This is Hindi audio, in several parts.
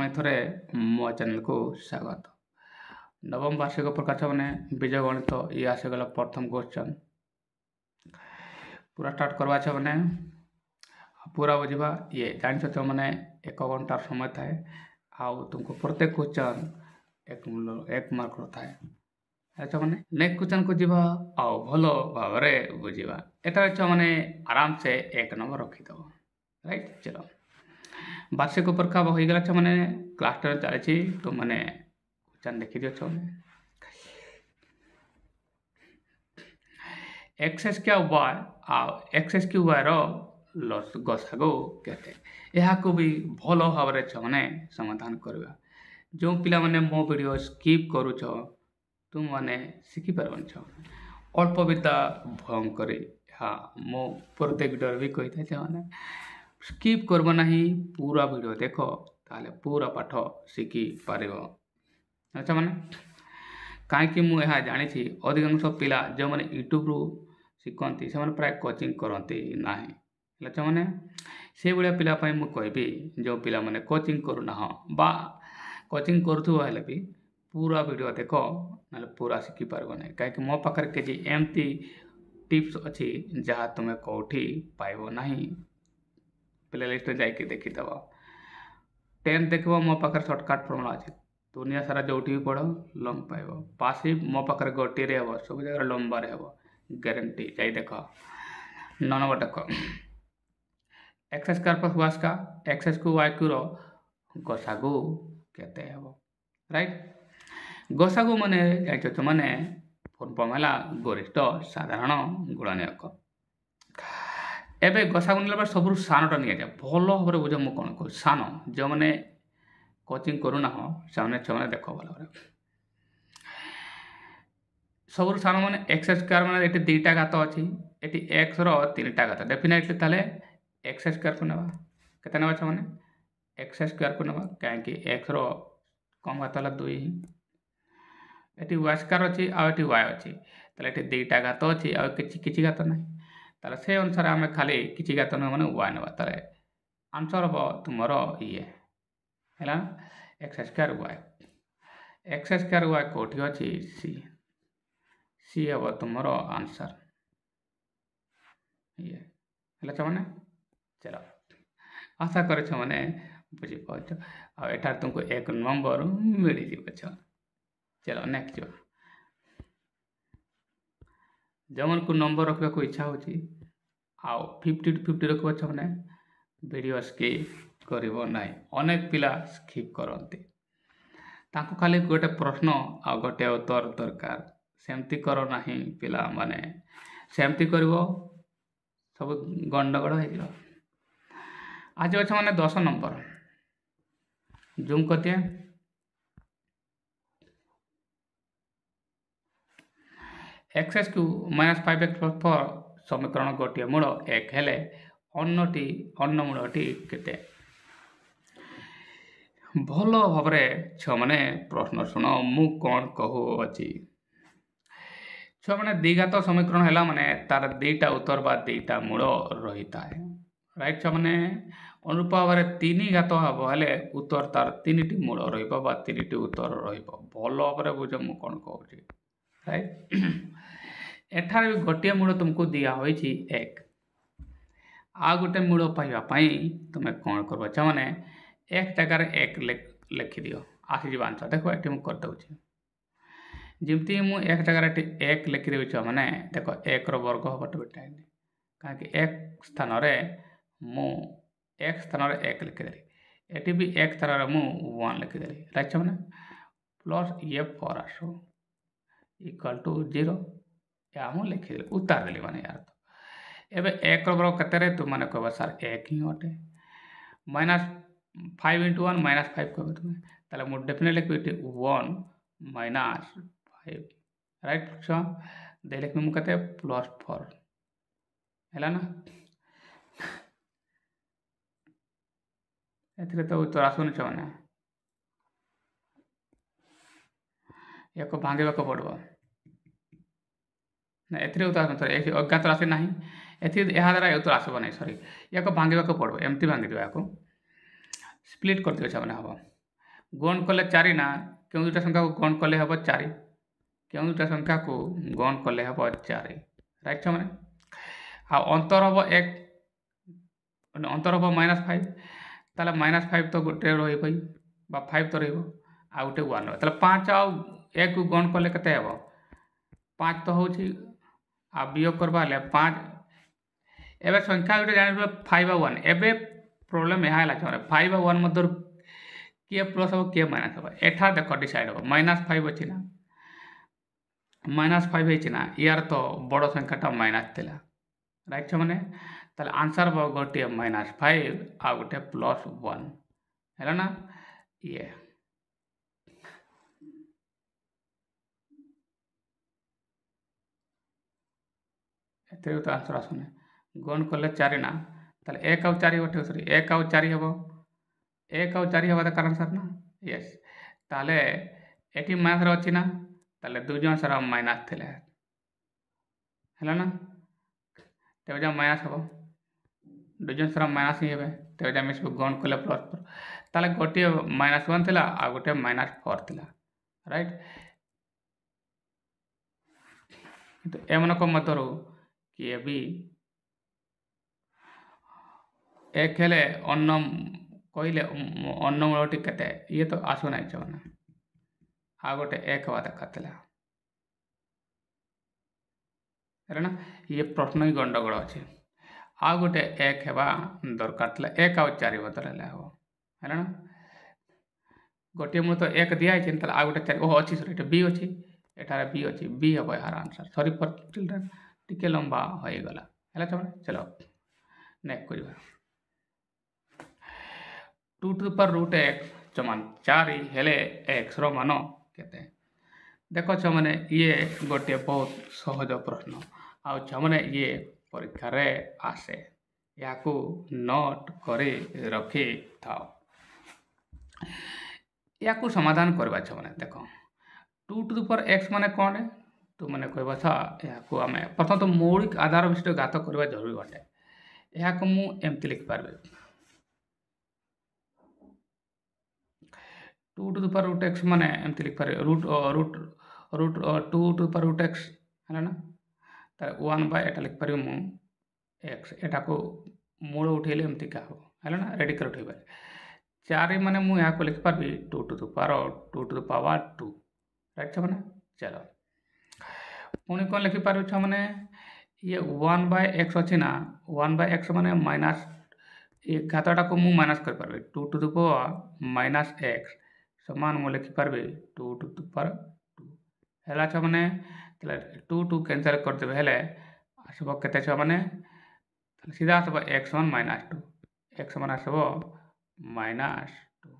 पुणी थे मो चैनल को स्वागत। नवम वार्षिक परीक्षा छाने बीज गणित ये आसीगला प्रथम क्वेश्चन पूरा स्टार्ट करवा छाने पूरा बुझा ये जान छो मैंने 1 घंटार समय थाए आउ तुमको प्रत्येक क्वेश्चन एक मार्क थाए अच्छा मैंने नेक्स्ट क्वेश्चन को जीवा आउ भलो भाव बुझा एटा मैंने आराम से 1 नंबर रखीद राइट। चलो वार्षिक परीक्षा हो गला मैंने क्लास 10 चली तो मैंने क्वेश्चन देखी दियो एक्स क्या वाय एक्स क्यू वाय गसागु केते यह को भी भल भाव मैंने समाधान करवा। जो पिला माने मो वीडियो स्किप करूछ तुम मैंने शिखी पारबन छ अल्प विद्या भयंकर। हाँ मो प्रत्येक वीडियो भी कही था मैंने स्किप करब नहीं पूरा वीडियो देख ताले पूरा पाठ शिखी पार। अच्छा मैंने कहीं मुझे जानी अधिकांश पिला जो मैंने यूट्यूब रु शिखती से प्राय कोचिंग करती ना। अच्छा मैंने से भाया पिलापाई मुझे कहबी जो पिला मैंने कोचिंग करूना बा कोचिंग करुले भी पूरा वीडियो देख ना पूरा शिखी पारब ना कहीं मो पाखे किसी एमती टिप्स अच्छी जहाँ तुम्हें कौटी पाइब ना प्ले लिस्ट जाकि देखीदब 10 देख मो पाखे सर्टकट फर्मुला अच्छे दुनिया सारा जो भी पढ़ लंग पाइब पासिव मो पाखे गोटे हम सब जगह लंबा हम गारंटी जाई देख 9 नंबर देख X square plus Y square X को वाई क्यू गसागु केते हेबो राइट। गसागु माने जाइछो माने फर्मुला गरिष्ठ साधारण गुणनीयक। एबे गसागु नेला सब सानटा निया जाय भल भाव बुझ मु कोन को सान जो माने कोचिंग करूना से देख भल सब सान माने एक्स स्क्वायर माने एटी 2टा घात अच्छी एटी एक्स रो 3टा घात डेफिनेटली ताले एक्स स्क्वायर को नेबा केते नेबा माने एक्स स्क्वायर को नेबा कहीं एक्स रो कम घात है 2 एटी वाई स्क्वायर अच्छी आटी वाई अच्छी ताले एटी 2टा घात अच्छी आ किछि घात ना ताले से अनुसार आम खाली किछि घात न माने वाई नेबा ताले आंसर हम तुमर ये है एक्स स्क्वायर वाई कौटी अच्छी सी हम तुमर आंसर ये है मैंने। चलो आशा कर मैंने बुझीपार आठ तुमको 1 नंबर मिल जाए। चलो नेक्स्ट जो मन को नंबर रखा को इच्छा होची आउ 50 to 50 रखा मैंने वीडियो स्किप करिवो नाही। अनेक पिला स्किप करते ताको खाली गोटे प्रश्न आ गोटे उत्तर दरकार सेमती करो नाही पिला माने सेमती करिवो सब गंडगोल हो। आज अच्छे मैंने 10 नंबर जूम करते एक्स क्यू -5x+4 समीकरण गोटे मूल 1 हेले अन्न मूलटी केते भल भाव मैंने प्रश्न शुण मु कौन कहू अच्छी छुआ मैंने 2 घात समीकरण है माने तार 2टा उत्तर बा 2टा मूल रही है राइट। छुआ मैंने अनुरूप भाव 3 घात हम हेले उत्तर तार 3टी मूल री उत्तर भल भाव बुझ मु कौन कहूँ राइट। एठार भी गोटे मूल तुमको दिया होइछि 1 आ गोटे मूल पाइबापी तुम्हें कौन कर मैंने 1 जगार 1 लिखि दियो आसीज आंसर देख ये मुझे करदे जमती मु 1 जगार 1 लिखिदेवी मैंने देख 1 वर्ग हम बेटा कहीं 1 स्थान मु 1 स्थान 1 लिखिदेली एटी भी 1 स्थान मु 1 लिखिदेली राइट। मैंने प्लस ये 4 आसो इक्वल टू 0 या मुझे लिखिदेली उतार देली मैंने यार तो एबे 1 वर्ग केते तुम मैंने कह सर 1 ही अटे -5 × 1 -5 कह तुम्हें ताले मु डेफिनेटली लिखि 1 -5 राइट। छुआ दे लिखि मु केते +4 है ना एथिरे तो उत्तर आसुनि छ माने याको भांगे को पड़बो ना एथिरे उत्तर आसुनि सॉरी अज्ञात राशि नाही एथि एहा द्वारा उत्तर आसबो नहीं सॉरी याको भांगे को पड़बो एमती भांगी दिबा याको स्प्लिट कर दियो छ माने हबो ଗଣ କଲେ 4 ନା କେଉଁ ଦୁଇଟା ସଂଖ୍ୟାକୁ ଗଣ କଲେ ହେବ 4 କେଉଁ ଦୁଇଟା ସଂଖ୍ୟାକୁ ଗଣ କଲେ ହେବ 4 ରାଇଟ୍ ଛୁଆମାନେ ଆଉ ଅନ୍ତର ହେବ 1 ଅନ୍ତର ହେବ -5 ତାହେଲେ -5 ତ ଗୋଟେ ରହିବ বা 5 ତ ରହିବ ଆଉ ଗୋଟେ 1 ରହିବ ତାହେଲେ 5 ଆଉ 1 କୁ ଗଣ କଲେ କେତେ ହେବ 5 ତ ହେଉଛି ଆଉ ବିয়োଗ କରିବା ହେଲେ 5 ଏବେ ସଂଖ୍ୟା ଗୋଟେ ଜାଣିବେ 5 ଆଉ 1 ଏବେ ପ୍ରୋବ୍ଲେମ୍ ଏହା ହେଲା ଛୁଆମାନେ 5 ଆଉ 1 ମଧ୍ୟରୁ किए प्लस हम किए माइनस हम एठा देख डिसाइड हम -5 अच्छी ना -5 ना यार तो बड़ संख्याटा माइनस थिला राइट मैंने ताले आंसर हम गोटे -5 आ गोटे +1 है ना ये एते तो आंसर आसुने गण कले 4 ना ताले 1 आउ 4 गोटे सॉरी 1 आउ 4 हम 1 आउ 4 हवा कारण सर ना यस ताले एटी माइनस रे अछि ना ताले दुई जन सर माइनस थिले हैला ना तेबे जा माइनस हबो दुई जन सर माइनस ही हेबे तेबे जा मिस गण कले प्लस ताले गोटे -1 थिला आ गोटे -4 थिला राइट तो एमनको मधरु किए भी एक हेले अन्न कहले अन्न मूलटी केते ये तो आसु नाही छना आ गोटे एक हवा देखातिला है ना ये प्रश्न ही गंडगोल अच्छे आ गोटे एक हेबा दरकार थिला 1 आउ 4 बदल हो है ना गोटे मूल तो 1 दिया है आ गोटे 4 ओह अच्छी सॉरी बी अच्छी एठारे बी अच्छी बी हम यार आंसर सॉरी फॉर चिल्ड्रन टिके लंबा हो गला है चलो नेक्स्ट करिवा 2 to the power root x समान 4 हेले x रो मान केते देखो छमने ये गोटे बहुत सहज प्रश्न आउ छमने ये परीक्षा रे आसे याकू नोट करे रखी थाओ याकू समाधान करबा छमने देखो 2 टू द पावर x माने कोन है तो माने कहबा था याकू हमें प्रथम तो मौलिक आधार विशिष्ट घात करबा जरूरी बटे याकू मु एमति लिख पारबे 2 to the power root x माने एमति लिख पारे root 2 to the power root x है ना त 1 बाय एटा लिख पारे मु x एटा को मूल उठेले एमति का हो है ना रेडी कर उठेबे 4 माने मु या को लिख पारबी 2 टू द पावर 2 राइट छ माने चलो पुणी कोन लिखि पारबे छ माने ये 1 बाय x अछि ना 1 बाय x माने माइनस ये घातटा को मु माइनस कर पारबे 2 टू द पावर -x समान मु लिखि पारबे 2 टू द पावर 2 हैला छ माने तले 2 2 कैंसिल कर देबे हेले आसबो केते छ माने सीधा आसबो x1 -2 x मान आसबो -2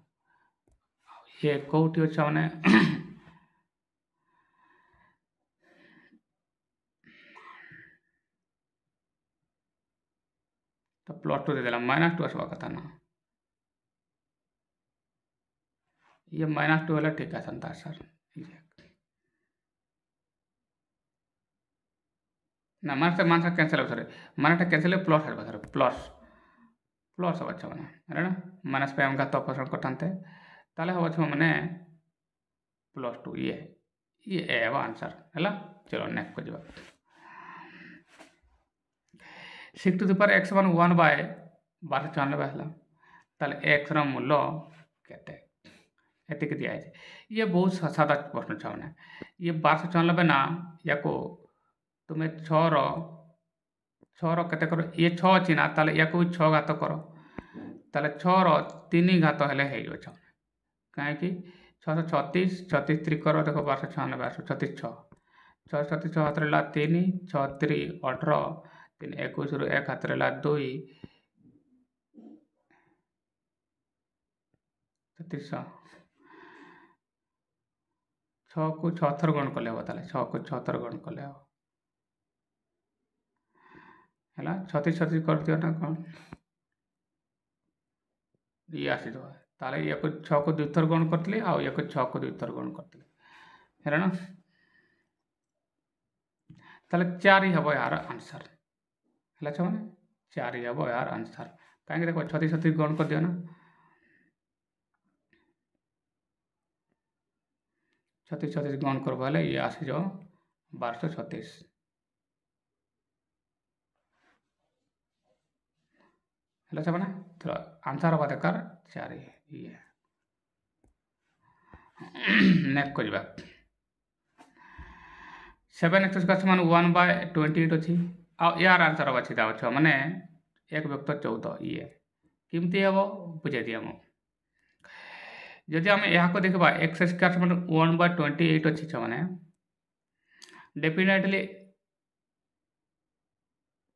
ये कोठी छ माने तो +2 दे देला -2 आसबा कथा ना ये -2 वाला ठीक है संता सर ना मान से कैंसिल हो सर मानटा कैंसिल प्लस है सर प्लस हो अच्छा माने है ना माइनस पे हम घात ऑपरेशन करतांते ताले हो अच्छा माने +2 ये ए आंसर हैला चलो नेक्स्ट को जवाब 6 टू द पावर x मान 1 बाय 1294 हैला ताले x रा मूल्य केते एतिक दिया है ये बहुत सादा प्रश्न छ माने ये 1294 ना याको तुम्हें 6 रो केते करो ये 6 अछि ना ताले याको 6 घात करो ताले 6 रो 3 घात हेले हे जो छ काहे कि 636 36 3 करो देखो 1296 36 6 636 6 हाथ ला 3 6 3 18 3 21 रो 1 हाथ ला 2 36 6 को 6 थर गण कले हो ताले 6 को 6 थर गण कले हो हैला 36 36 कर दियो ना कोन ये आसी दो ताले ये को 6 को 2 थर गण करतले आ ये को 6 को 2 थर गण करतले हैला ना ताले 4 ही हबो यार आंसर हैला छ माने 4 ही हबो यार आंसर काहे देखो 36 36 गण कर दियो ना 36 36 गण करबो हेले ये आसीज 1236 हेला छबना तो आंसर हवा दरकार 4 ये नेक्स्ट करबा 7x स्क्वायर समान 1/28 अछि आ यार आंसर हवा छिदा छ माने 1 व्यक्त 14 ये किमती हबो बुझे दिया मो जदि आम यहाँ देखा एक्स स्क्वायर समान 1/28 अच्छी छे डेफिनेटली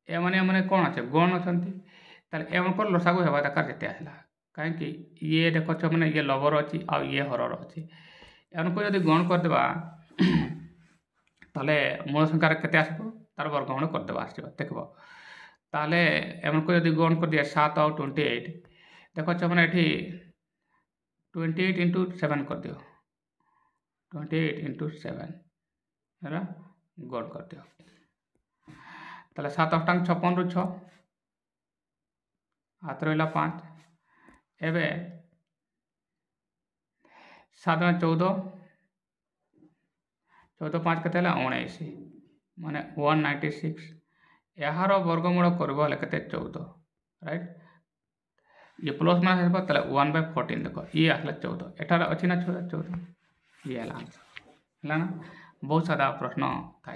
एमने कौन अच्छे गण अच्छा एमकर लसागु हेबा दरकार जिते आसला कहीं ये देख मैंने ये लवर अच्छी आ ये हरर अच्छी एमको जब गण करदे ताले मूल संख्यार केते आसबो तार वर्गमूल करदे आसो देखब ताले एमको जब गण कर दिए 7 और 28 देख मैंने ये 28 इंटू 7 कर दियो 28 इंटू 7 है गण कर दियो ताले 7 अष्टांग 56 रु 6 हाथ रहा 5 एवं 7 में 14 14 5 के 19 माने 196 यार वर्गमूल कर 14 राइट ये प्लस माइनस ताले 1/14 देख ये आसला 14 एटार अच्छी ना 14 ये आंसर है ना बहुत सारा प्रश्न था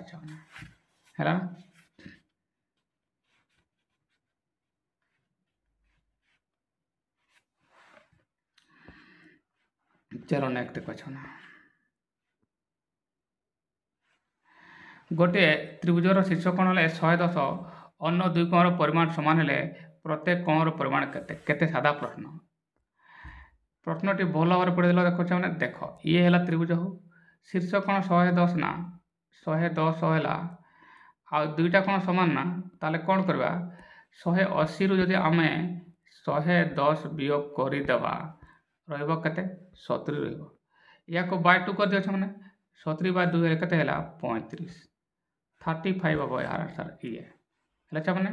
है ना चलो नेक्स्ट क्वेश्चन गोटे त्रिभुजर शीर्षकोण है 110 अन्य दुई कोणर परिमाण समान है प्रत्येक कोणर परिमाण केते सादा प्रश्न प्रश्नटी भल भाव पढ़ेदेल देख मैंने देख ये है त्रिभुज हो शीर्षकोण 110 ना 110 है आ दुईटा कोण समान ना ताले कौन करवा 180 रु जदि आम 110 वियोग करदेवा रते 70 या बाय 2 कर दिए मैंने 70/2 के 35 35 हम यार आंसर ये है मैंने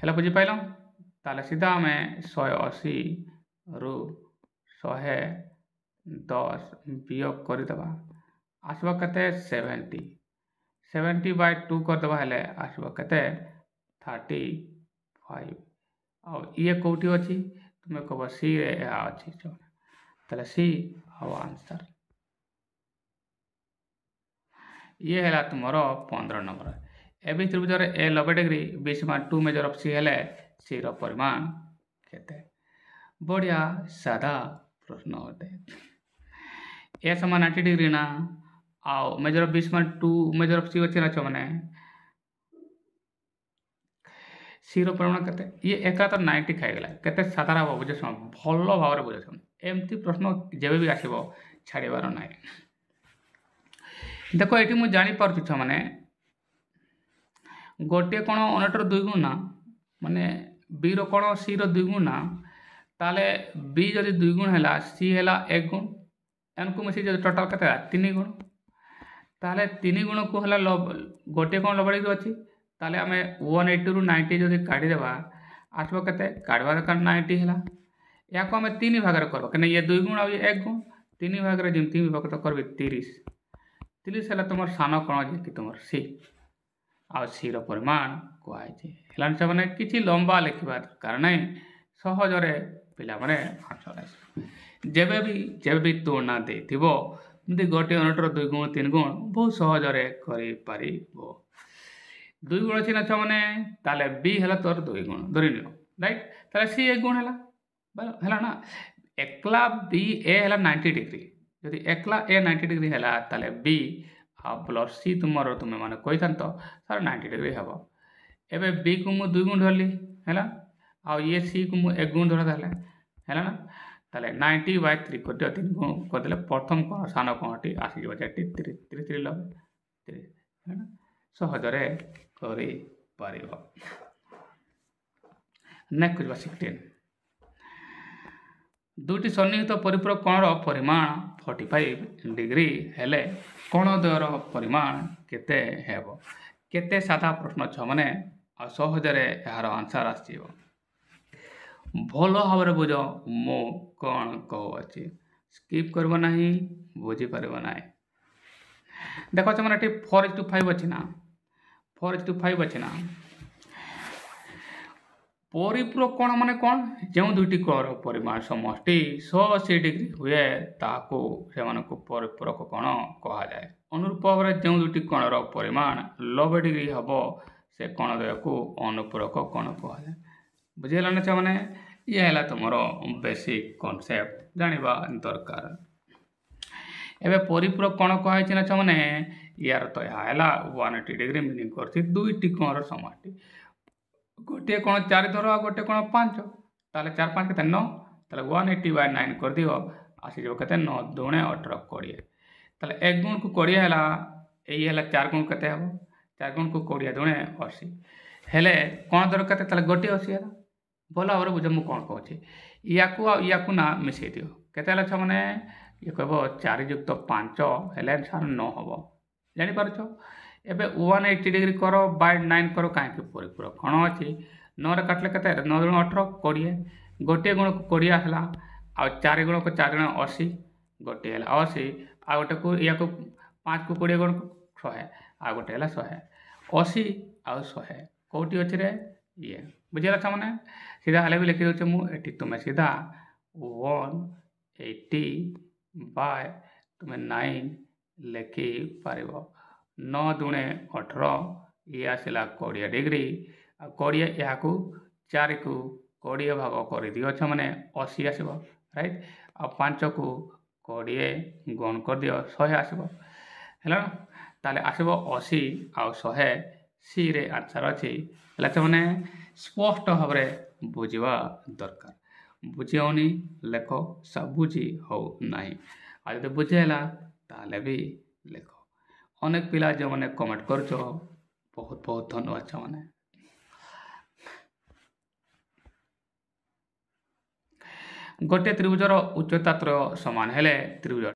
है बुझीपाल ताले सीधा आम 180 रु 110 वियोग करदेवा आसब के 70 70/2 करदेवा हेले आसब के 35 आ ये कौटी अच्छी तुम्हें कह सी रे अच्छी ताले सी हम आंसर ये है तुमर 15 नंबर एवं त्रिभुज ए 90 डिग्री बी समान 2 मेजर ऑफ सी है सी परिमाण केते बढ़िया सादा प्रश्न अटे ए समान 90 डिग्री ना आओ मेजर ऑफ बी समान 2 मेजर ऑफ सी अच्छे ना मैंने सी परिमाण केते ये एकातर 90 खाईगला केते साधारण भाव बुझे भल भाव बुझे एमती प्रश्न जब भी आसब छाड़बार ना देख ये मुझे जापार छ मैंने गोटे कोण अनेटर 2 गुण ना माने बी रोण सी रो 2 गुण ना ताले बी जदि 2 गुण है सी है 1 गुण एनको मिसी जो टोटाल के 3 गुण ताले 3 गुण को है गोटे कोण लबड़ी अच्छी ताले आम 180 रु 90 जदि काढ़ीदेवा आसब के काढ़वा दरकार 90 है या आम 3 भाग कर कहीं ये 2 गुण आ 1 गुण 3 भाग जमी विभक्त कर 30 30 है तुम सान कोण जी तुम सी आ सी परिमाण कहुई मैंने किसी लंबा लिखा दरकार ना सहजरे पिला माने आंसर जब भी तुलना देती गोटे अनटर 2 गुण 3 गुण बहुत सहजरे कर 2 गुण अच्छी ना मैंने ताले बी है तोर 2 गुण धरी नियो राइट ताले सी 1 गुण है ना एकला बी ए है 90 डिग्री जदि एकला ए 90 डिग्री है ताले बी प्लस सी तुम मैंने कही था सर 90 डिग्री हम एवं बी को मुझे 2 गुण धरली है आ ये सी को मुझे 1 गुण धरा है ना ताले 90/3 कर दियो 3 गुण करदे प्रथम कोण सान कोणटी आसीज 30 है ना सहजरे कर नेक्स्ट 16 दुईटी सन्निहित परिपूरक कोणर परिमाण 45 डिग्री हेले कोण द्वयर परिमाण केते हेबो केते सादा प्रश्न छ माने सहजरे यार आंसर आसीबो भल भाव बुझ मो कौन कहूँ ସ୍କିପ୍ କରିବ ନାହିଁ, ବୁଝିପାରିବ ନାହିଁ। ଦେଖ ସେମାନେ ଏଠି 4:5 ଅଛି ନା, 4:5 ଅଛି ନା। ପରିପୂରକ କୋଣ ମାନେ କ'ଣ? ଯେଉଁ ଦୁଇଟି କୋଣର ପରିମାଣ ସମଷ୍ଟି 180 ଡିଗ୍ରୀ ହୁଏ ତାହାକୁ ସେମାନଙ୍କୁ ପରିପୂରକ କୋଣ କୁହାଯାଏ। ଅନୁରୂପ ଭାବରେ ଯେଉଁ ଦୁଇଟି କୋଣର ପରିମାଣ 90 ଡିଗ୍ରୀ ହେବ ସେ କୋଣ ଦ୍ୱୟକୁ ଅନୁପୂରକ କୋଣ କୁହାଯାଏ। ବୁଝିଗଲା ନା ଛୁଆମାନେ? ଇଏ ହେଲା ତୁମର ବେସିକ୍ କନସେପ୍ଟ ଜାଣିବା ଦରକାର। ଏବେ ପରିପୂରକ କୋଣ କୁହାଯାଇଛି ନା ଛୁଆମାନେ, ୟାର ତ ଏହା ହେଲା 180 ଡିଗ୍ରୀ ମିନିଂ କରୁଛି ଦୁଇଟି କୋଣର ସମଷ୍ଟି। ଗୋଟିଏ କୋଣ 4 ଧର ଆଉ ଗୋଟିଏ କୋଣ 5, ତାହେଲେ 4 5 କେତେ 9, ତାହେଲେ 180/9 କରିଦିଅ, ଆସିଯିବ କେତେ 9 2 18 20। ତାହେଲେ 1 ଗୁଣକୁ 20 ହେଲା, ଏଇ ହେଲା 4 ଗୁଣ କେତେ ହେବ, 4 ଗୁଣକୁ 20 2 80। ହେଲେ କ'ଣ ଦରକାର କେତେ, ତାହେଲେ ଗୋଟିଏ 80 ହେଲା। ଭଲ ଭାବରେ ବୁଝ ମୁଁ କ'ଣ କହୁଛି। ୟାକୁ ଆଉ ୟାକୁ ନା ମିଶାଇ ଦିଅ, କେତେ ହେଲା ଛୁଆମାନେ? ଇଏ କହିବ 4 + 5 ହେଲେ 9 ହେବ। ଜାଣିପାରୁଛ? ଏବେ 180 ଡିଗ୍ରୀ କର ବାଇ 9 କର, କାହିଁକି ପରିପୂରକ କ'ଣ ଅଛି? 9ରେ କାଟିଲେ କେତେ 9 2 18 20। ଗୋଟିଏ ଗୁଣକୁ 20 ହେଲା, ଆଉ 4 ଗୁଣକୁ 4 80, ଗୋଟିଏ ହେଲା 80, ଆଉ ଗୋଟେକୁ ୟାକୁ 5କୁ 20 ଗୁଣକୁ 100, ଆଉ ଗୋଟେ ହେଲା 100। 80 ଆଉ 100 କେଉଁଠି ଅଛି ରେ? ଇଏ ବୁଝିଗଲା ଛୁଆମାନେ? ସିଧା ହେଲେ ବି ଲେଖିଦେଉଛି ମୁଁ ଏଠି, ତୁମେ ସିଧା 180/, ତୁମେ 9 ଲେଖିପାରିବ। 9 2 18, ଇଏ ଆସିଲା 20 ଡିଗ୍ରୀ, ଆଉ 20 ଏହାକୁ 4କୁ 20 ଭାଗ କରିଦିଅ ଛୁଆମାନେ, 80 ଆସିବ ରାଇଟ୍। ଆଉ 5କୁ 20 ଗୁଣ କରିଦିଅ, 100 ଆସିବ। ହେଲା ନା? ତାହେଲେ ଆସିବ 80 ଆଉ 100, ସିରେ ଆନ୍ସର୍ ଅଛି। ହେଲା ଛୁଆମାନେ? ସ୍ପଷ୍ଟ ଭାବରେ ବୁଝିବା ଦରକାର। ବୁଝି ହେଉନି ଲେଖ, ବୁଝି ହେଉ ନାହିଁ। ଆଉ ଯଦି ବୁଝି ହେଲା ତାହେଲେ ବି ଲେଖ। ଅନେକ ପିଲା ଯେଉଁମାନେ କମେଣ୍ଟ କରୁଛ, ବହୁତ ବହୁତ ଧନ୍ୟବାଦ ଛୁଆମାନେ। ଗୋଟିଏ ତ୍ରିଭୁଜର ଉଚ୍ଚତା ତ୍ରୟ ସମାନ ହେଲେ ତ୍ରିଭୁଜ